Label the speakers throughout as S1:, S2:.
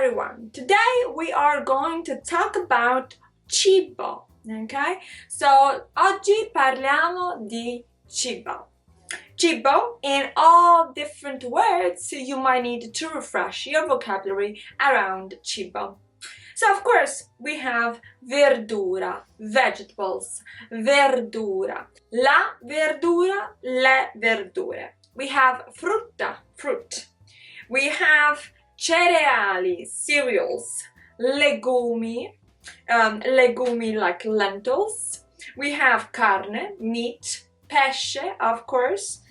S1: everyone. Today we are going to talk about cibo, okay? So, oggi parliamo di cibo. Cibo, in all different words, you might need to refresh your vocabulary around cibo. So, of course, we have verdura, vegetables, verdura, la verdura, le verdure. We have frutta, fruit. We have cereali, cereals, legumi, legumi like lentils. We have carne, meat, pesce, of course,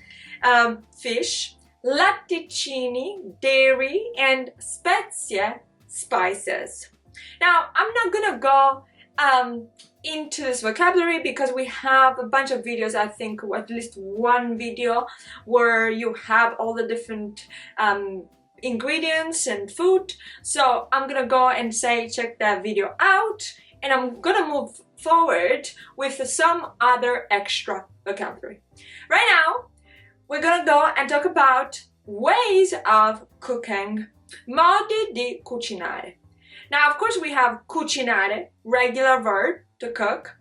S1: fish, latticini, dairy, and spezie, spices. Now, I'm not gonna go into this vocabulary because we have a bunch of videos, I think at least one video where you have all the different ingredients and food. So I'm gonna go and say check that video out, and I'm gonna move forward with some other extra vocabulary. Right now, we're gonna go and talk about ways of cooking, modi di cucinare. Now, of course, we have cucinare, regular verb, to cook.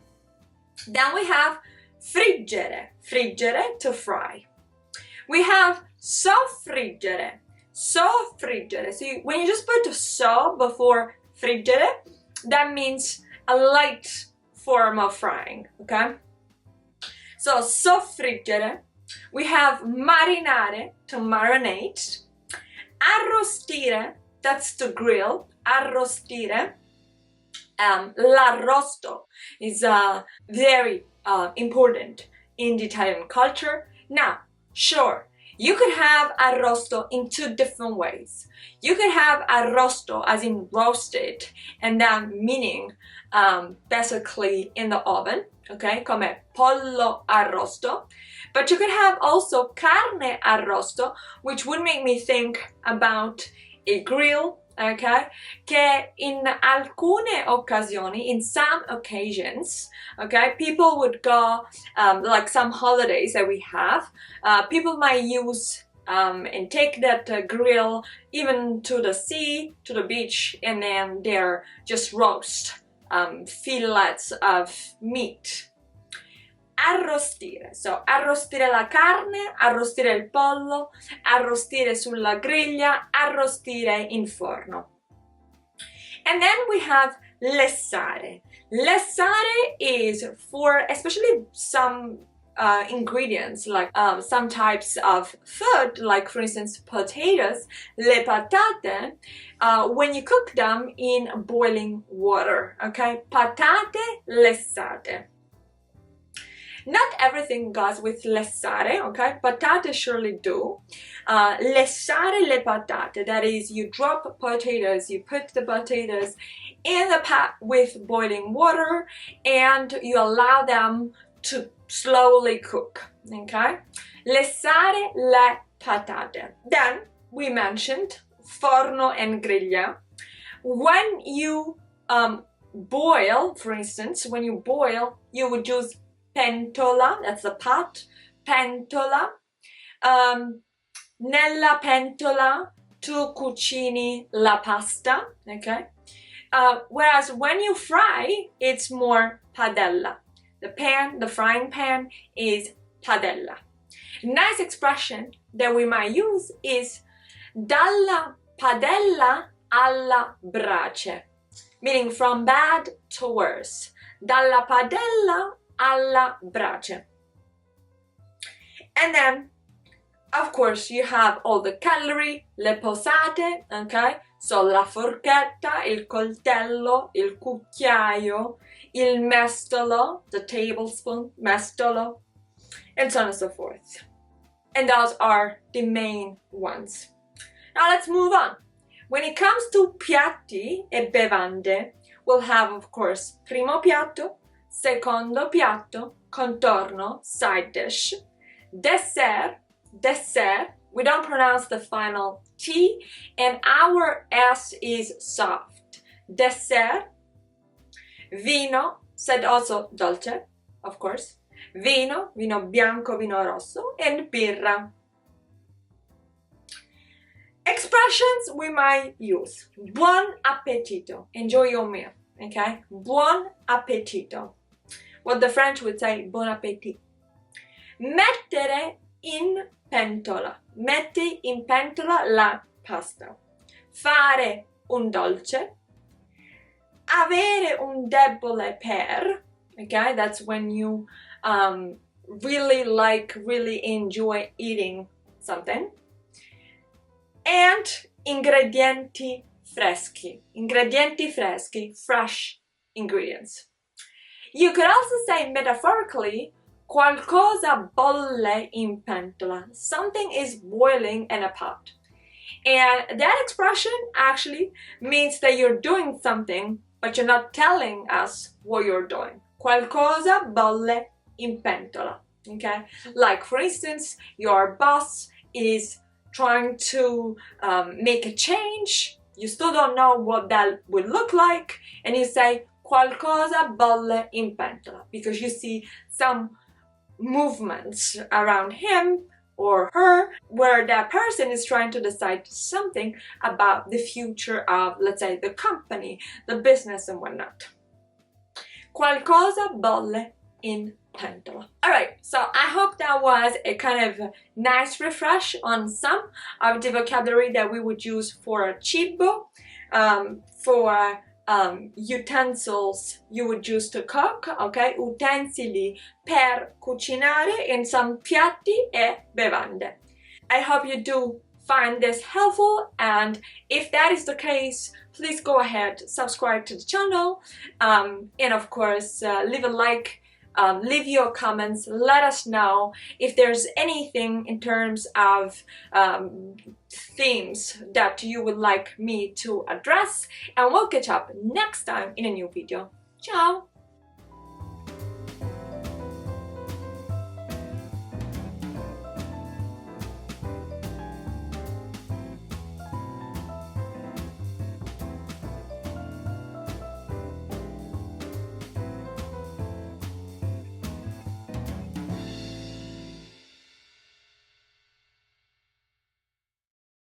S1: Then we have friggere, friggere, to fry. We have soffriggere, soffriggere. So when you just put so before friggere, that means a light form of frying, okay? So soffriggere. We have marinare, to marinate. Arrostire, that's to grill. Arrostire. L'arrosto is very important in the Italian culture. Now, sure, you could have arrosto in two different ways. You could have arrosto as in roasted, and then meaning basically in the oven, okay, come pollo arrosto. But you could have also carne arrosto, which would make me think about a grill, okay, che in alcune occasioni, in some occasions, okay, people would go, like some holidays that we have, people might use and take that grill even to the sea, to the beach, and then they're just roast fillets of meat. Arrostire, so arrostire la carne, arrostire il pollo, arrostire sulla griglia, arrostire in forno. And then we have lessare. Lessare is for especially some ingredients, like some types of food, like for instance potatoes, le patate, when you cook them in boiling water, okay? Patate lessate. Not everything goes with lessare, okay? Patate surely do. Lessare le patate, that is, you drop potatoes, you put the potatoes in the pot with boiling water, and you allow them to slowly cook, okay? Lessare le patate. Then, we mentioned forno and griglia. When you boil, for instance, when you boil, you would use pentola, that's the pot, pentola. Nella pentola tu cucini la pasta, okay? Whereas when you fry, it's more padella. The pan, the frying pan is padella. Nice expression that we might use is dalla padella alla brace, meaning from bad to worse. Dalla padella alla brace. And then, of course, you have all the cutlery, le posate, okay? So la forchetta, il coltello, il cucchiaio, il mestolo, the tablespoon, mestolo, and so on and so forth. And those are the main ones. Now let's move on. When it comes to piatti e bevande, we'll have, of course, primo piatto, secondo piatto, contorno, side dish, dessert, dessert. We don't pronounce the final T, and our S is soft. Dessert, vino, said also dolce, of course, vino, vino bianco, vino rosso, and birra. Expressions we might use. Buon appetito. Enjoy your meal. Okay? Buon appetito. What the French would say, bon appétit. Mettere in pentola. Metti in pentola la pasta. Fare un dolce. Avere un debole per. Okay? That's when you really enjoy eating something. And ingredienti freschi. Ingredienti freschi, fresh ingredients. You could also say metaphorically, qualcosa bolle in pentola. Something is boiling in a pot. And that expression actually means that you're doing something, but you're not telling us what you're doing. Qualcosa bolle in pentola. Okay? Like, for instance, your boss is trying to make a change. You still don't know what that would look like, and you say qualcosa bolle in pentola because you see some movements around him or her where that person is trying to decide something about the future of, let's say, the company, the business, and whatnot. Qualcosa bolle in pentola. Alright, so I hope that was a kind of nice refresh on some of the vocabulary that we would use for cibo, for utensils you would use to cook, okay? Utensili per cucinare, and some piatti e bevande. I hope you do find this helpful, and if that is the case, please go ahead, subscribe to the channel, and of course leave a like. Leave your comments, let us know if there's anything in terms of themes that you would like me to address, and we'll catch up next time in a new video. Ciao!